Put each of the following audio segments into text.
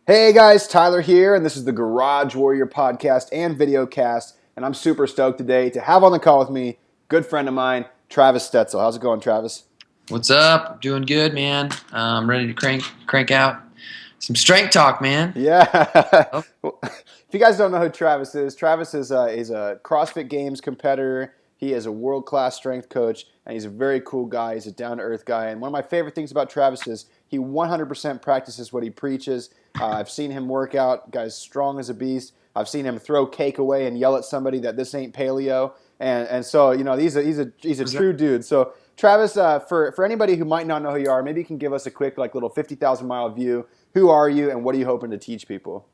Hey guys, Tyler here, and this is the Garage Warrior podcast and video cast, and I'm super stoked today to have on the call with me good friend of mine, Travis Stoetzel. How's it going, Travis? What's up? Doing good, man. I'm ready to crank out some strength talk, man. Yeah. Oh, If you guys don't know who Travis is a CrossFit Games competitor. He is a world-class strength coach, and he's a very cool guy. He's a down-to-earth guy, and one of my favorite things about Travis is he 100% practices what he preaches. I've seen him work out. Guy's strong as a beast. I've seen him throw cake away and yell at somebody that this ain't paleo, and so he's a was that? true dude. So Travis, for anybody who might not know who you are, maybe you can give us a quick little 50,000-mile view. Who are you, and what are you hoping to teach people?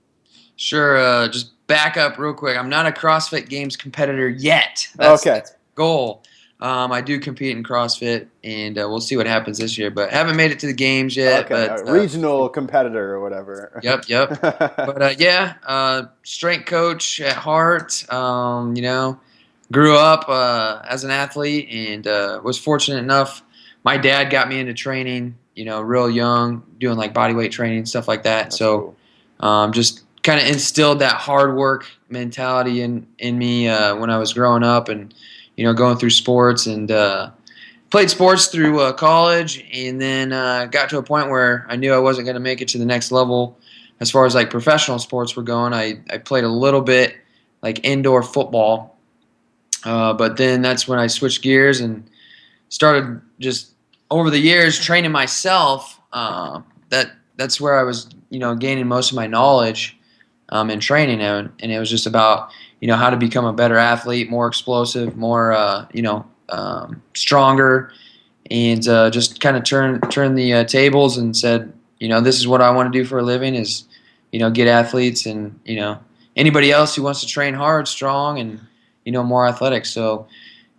Sure. Just back up real quick. I'm not a CrossFit Games competitor yet. Okay. That's the goal. I do compete in CrossFit, and we'll see what happens this year. But haven't made it to the games yet. Okay, But a regional competitor or whatever. yep. But yeah, strength coach at heart. Grew up as an athlete and was fortunate enough. My dad got me into training, real young, doing like body weight training, stuff like that. That's So just kind of instilled that hard work mentality in me when I was growing up and, going through sports and played sports through college and then got to a point where I knew I wasn't going to make it to the next level as far as like professional sports were going. I played a little bit like indoor football. But then that's when I switched gears and started just over the years training myself. That's where I was, gaining most of my knowledge in training, and it was just about, how to become a better athlete, more explosive, more, stronger, and just kind of turn the tables and said, this is what I want to do for a living is, get athletes and anybody else who wants to train hard, strong, and more athletic. So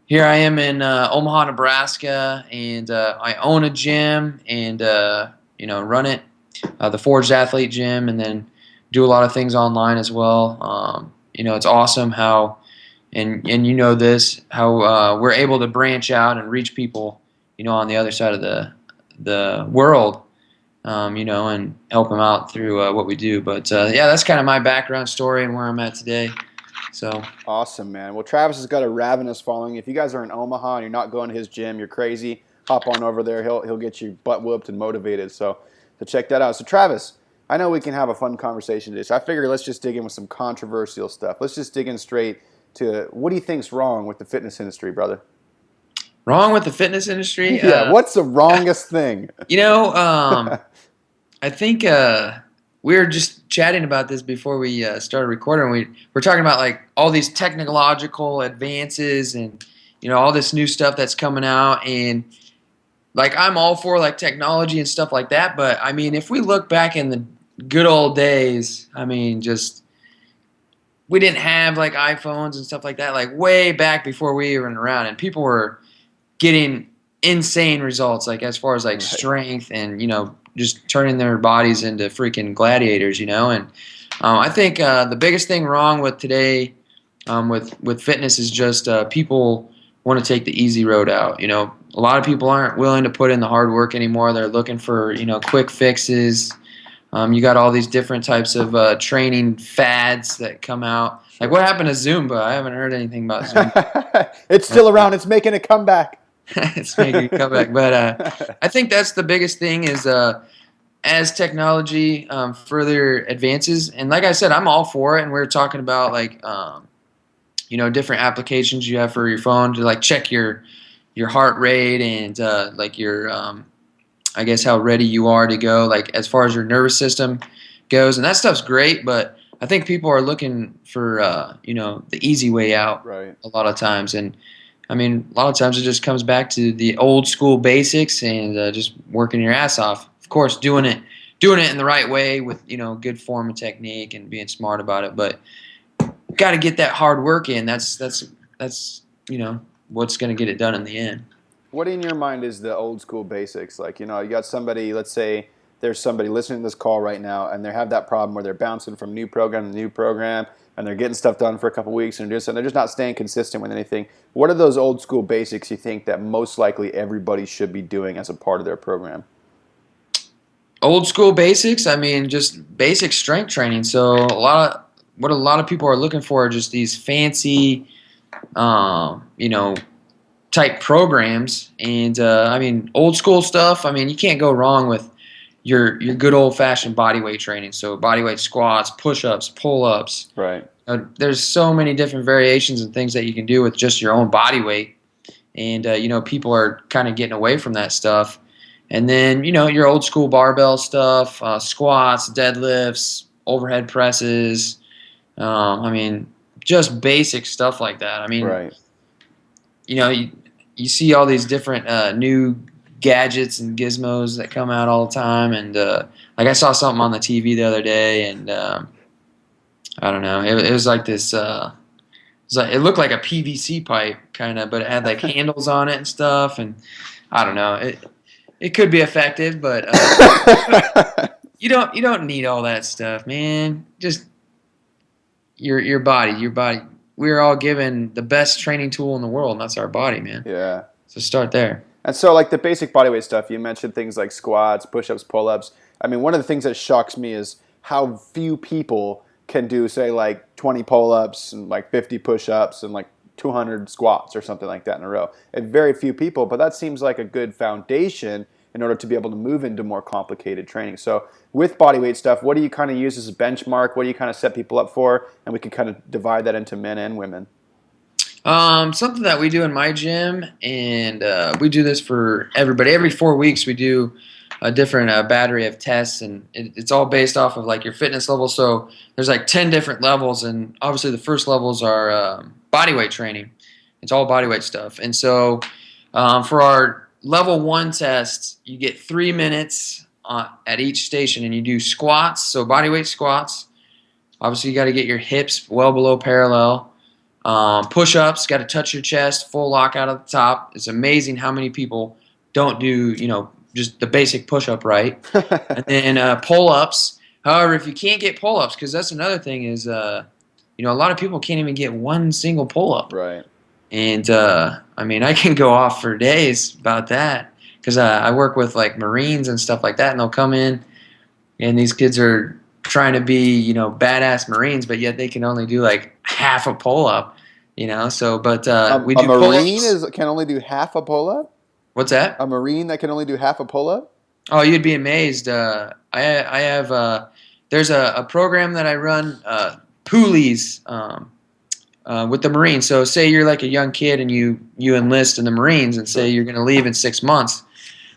here I am in Omaha, Nebraska, and I own a gym and run it, the Forged Athlete Gym, and then do a lot of things online as well. It's awesome how, and this, how we're able to branch out and reach people, on the other side of the world, and help them out through what we do. But yeah, that's kind of my background story and where I'm at today. So awesome, man. Well, Travis has got a ravenous following. If you guys are in Omaha and you're not going to his gym, you're crazy. Hop on over there. He'll get you butt whooped and motivated. So check that out. So Travis, I know we can have a fun conversation today. So I figure let's just dig in with some controversial stuff. Let's just dig in straight to what do you think's wrong with the fitness industry, brother? wrong with the fitness industry? Yeah. What's the wrongest thing? I think we were just chatting about this before we started recording. We're talking about like all these technological advances and all this new stuff that's coming out, and like I'm all for like technology and stuff like that. But I mean, if we look back in the good old days, I mean, just we didn't have like iPhones and stuff like that, like way back before we were around, and people were getting insane results, like as far as like strength and just turning their bodies into freaking gladiators, and I think the biggest thing wrong with today with fitness is just people want to take the easy road out. A lot of people aren't willing to put in the hard work anymore. They're looking for quick fixes. You got all these different types of training fads that come out. Like what happened to Zumba? I haven't heard anything about Zumba. It's still around. It's making a comeback. It's making a comeback. But I think that's the biggest thing is as technology further advances, and like I said, I'm all for it. And we're talking about like different applications you have for your phone to like check your heart rate and like your I guess how ready you are to go, like as far as your nervous system goes, and that stuff's great. But I think people are looking for the easy way out, right, a lot of times. And I mean, a lot of times it just comes back to the old school basics and just working your ass off. Of course, doing it in the right way with good form and technique and being smart about it. But got to get that hard work in. That's what's going to get it done in the end. What in your mind is the old school basics? Like, you got somebody, let's say there's somebody listening to this call right now and they have that problem where they're bouncing from new program to new program and they're getting stuff done for a couple weeks and they're just not staying consistent with anything. What are those old school basics you think that most likely everybody should be doing as a part of their program? Old school basics. I mean, just basic strength training. So what a lot of people are looking for are just these fancy, you know, type programs. And I mean, old school stuff. I mean, you can't go wrong with your good old fashioned body weight training. So body weight squats, push ups, pull ups. Right. There's so many different variations and things that you can do with just your own body weight. And you know, people are kind of getting away from that stuff. And then you know, your old school barbell stuff, squats, deadlifts, overhead presses. I mean, just basic stuff like that. I mean, Right. you know, you see all these different new gadgets and gizmos that come out all the time. And like I saw something on the TV the other day, and I don't know, it was like this. It looked like a PVC pipe kind of, but it had like handles on it and stuff. And I don't know, it could be effective, but you don't need all that stuff, man. Just your body, your body. We're all given the best training tool in the world, and that's our body, man. Yeah. So start there. And so, like the basic bodyweight stuff, you mentioned things like squats, push-ups, pull-ups. I mean, one of the things that shocks me is how few people can do, say, like 20 pull-ups and like 50 push-ups and like 200 squats or something like that in a row. And very few people, but that seems like a good foundation in order to be able to move into more complicated training. So with bodyweight stuff, what do you kind of use as a benchmark? What do you kind of set people up for? And we can kind of divide that into men and women. Something that we do in my gym, and we do this for everybody. Every 4 weeks, we do a different battery of tests, and it's all based off of like your fitness level. So there's like 10 different levels, and obviously the first levels are body weight training. It's all body weight stuff. And so for our level 1 test, you get 3 minutes at each station, and you do squats. So body weight squats. Obviously, you got to get your hips well below parallel. Push-ups, got to touch your chest, full lockout at the top. It's amazing how many people don't do, you know, just the basic push-up right. And then pull-ups. However, if you can't get pull-ups, because that's another thing is, you know, a lot of people can't even get one single pull-up. Right. And, I mean, I can go off for days about that because I work with, like, Marines and stuff like that, and they'll come in, and these kids are trying to be, you know, badass Marines, but yet they can only do like half a pull up, you know. So, but we do a Marine pull-ups. can only do half a pull-up? What's that? A Marine that can only do half a pull-up? Oh, you'd be amazed. I have there's a program that I run, Poolies, with the Marines. So, say you're like a young kid and you enlist in the Marines, and say you're going to leave in 6 months.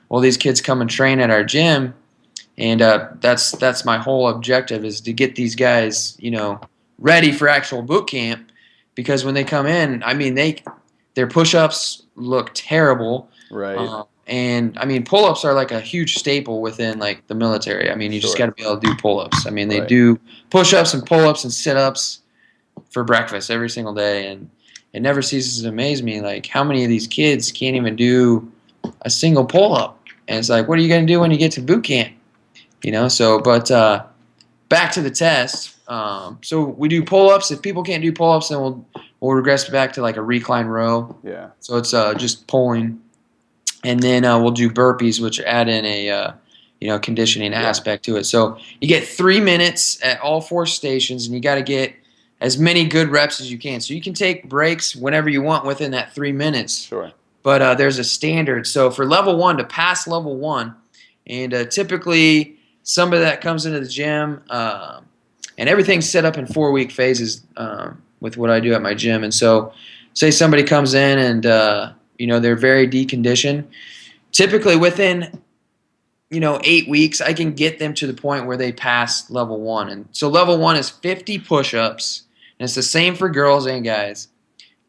Well, these kids come and train at our gym. And that's my whole objective, is to get these guys, you know, ready for actual boot camp, because when they come in, I mean, their push-ups look terrible. Right. And I mean, pull-ups are like a huge staple within like the military. I mean, you just got to be able to do pull-ups. I mean, they do push-ups and pull-ups and sit-ups for breakfast every single day, and it never ceases to amaze me like how many of these kids can't even do a single pull-up. And it's like, what are you going to do when you get to boot camp? You know, so, but back to the test. So we do pull-ups. If people can't do pull-ups, then we'll regress back to like a recline row. Yeah. So it's just pulling. And then we'll do burpees, which add in a, you know, conditioning aspect to it. So you get 3 minutes at all 4 stations, and you got to get as many good reps as you can. So you can take breaks whenever you want within that 3 minutes. Sure. But there's a standard. So for level 1, to pass level 1, and typically somebody that comes into the gym, and everything's set up in 4-week phases with what I do at my gym. And so say somebody comes in and, you know, they're very deconditioned. Typically within, you know, 8 weeks, I can get them to the point where they pass level 1. And so level 1 is 50 push-ups, and it's the same for girls and guys.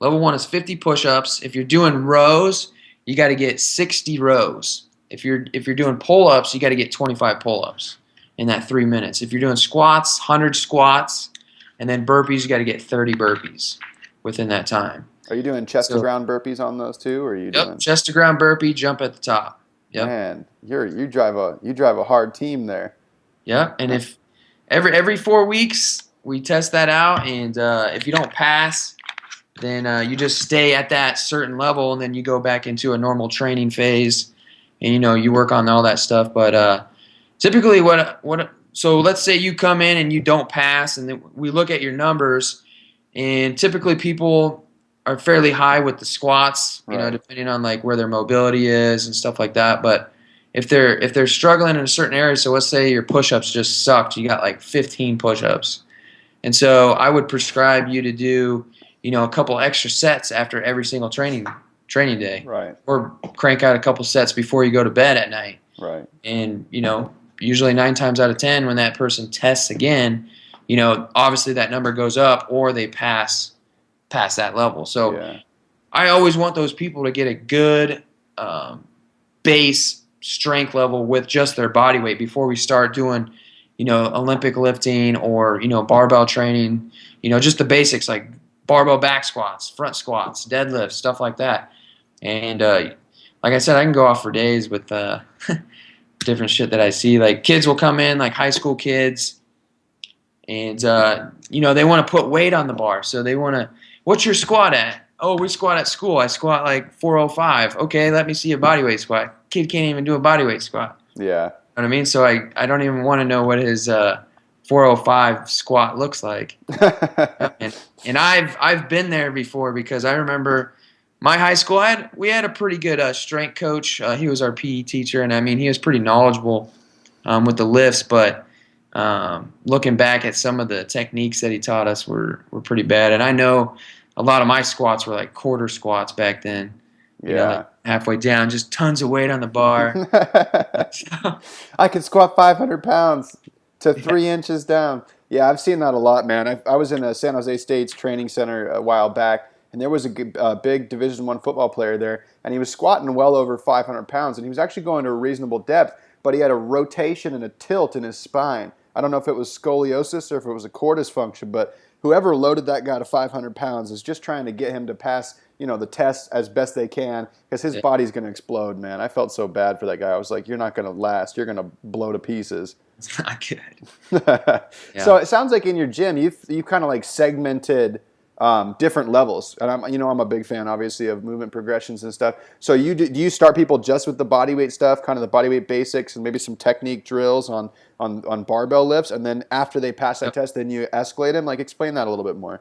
Level 1 is 50 push-ups. If you're doing rows, you got to get 60 rows. If you're doing pull-ups, you got to get 25 pull-ups in that 3 minutes. If you're doing squats, 100 squats, and then burpees, you got to get 30 burpees within that time. Are you doing chest to ground burpees on those too, or are you doing chest to ground burpee, jump at the top? Yep. Man, you drive a hard team there. Yeah, and if every 4 weeks we test that out, and if you don't pass, then you just stay at that certain level, and then you go back into a normal training phase. And, you know, you work on all that stuff. But typically so let's say you come in and you don't pass, and then we look at your numbers, and typically people are fairly high with the squats, Right. depending on like where their mobility is and stuff like that. But if they're struggling in a certain area, so let's say your push-ups just sucked, you got like 15 push-ups. And so I would prescribe you to do, a couple extra sets after every single training day, Right. or crank out a couple sets before you go to bed at night. Right. And usually 9 times out of 10, when that person tests again, obviously that number goes up, or they pass that level. So Yeah. I always want those people to get a good base strength level with just their body weight before we start doing, Olympic lifting or, barbell training, just the basics like barbell back squats, front squats, deadlifts, stuff like that. And like I said, I can go off for days with different shit that I see. Like kids will come in, like high school kids, and they want to put weight on the bar. So they want to, what's your squat at? Oh, we squat at school. I squat like 405. Okay, let me see a bodyweight squat. Kid can't even do a bodyweight squat. Yeah. You know what I mean? So I don't even want to know what his 405 squat looks like. And I've been there before, because I remember my high school we had a pretty good strength coach. He was our PE teacher, and I mean he was pretty knowledgeable with the lifts. But looking back at some of the techniques that he taught us were pretty bad. And I know a lot of my squats were like quarter squats back then. Like halfway down, just tons of weight on the bar. I could squat 500 pounds to 3 inches down. Yeah, I've seen that a lot, man. I was in a San Jose State's training center a while back, and there was a big Division I football player there, and he was squatting well over 500 pounds, and he was actually going to a reasonable depth, but he had a rotation and a tilt in his spine. I don't know if it was scoliosis or if it was a core dysfunction, but whoever loaded that guy to 500 pounds is just trying to get him to pass, the test as best they can, because his body's going to explode, man. I felt so bad for that guy. I was like, you're not going to last. You're going to blow to pieces. It's not good. So it sounds like in your gym, you've kind of like segmented different levels, and I'm a big fan, obviously, of movement progressions and stuff. So do you start people just with the body weight stuff, kind of the body weight basics, and maybe some technique drills on barbell lifts, and then after they pass that test, then you escalate them? Like, explain that a little bit more.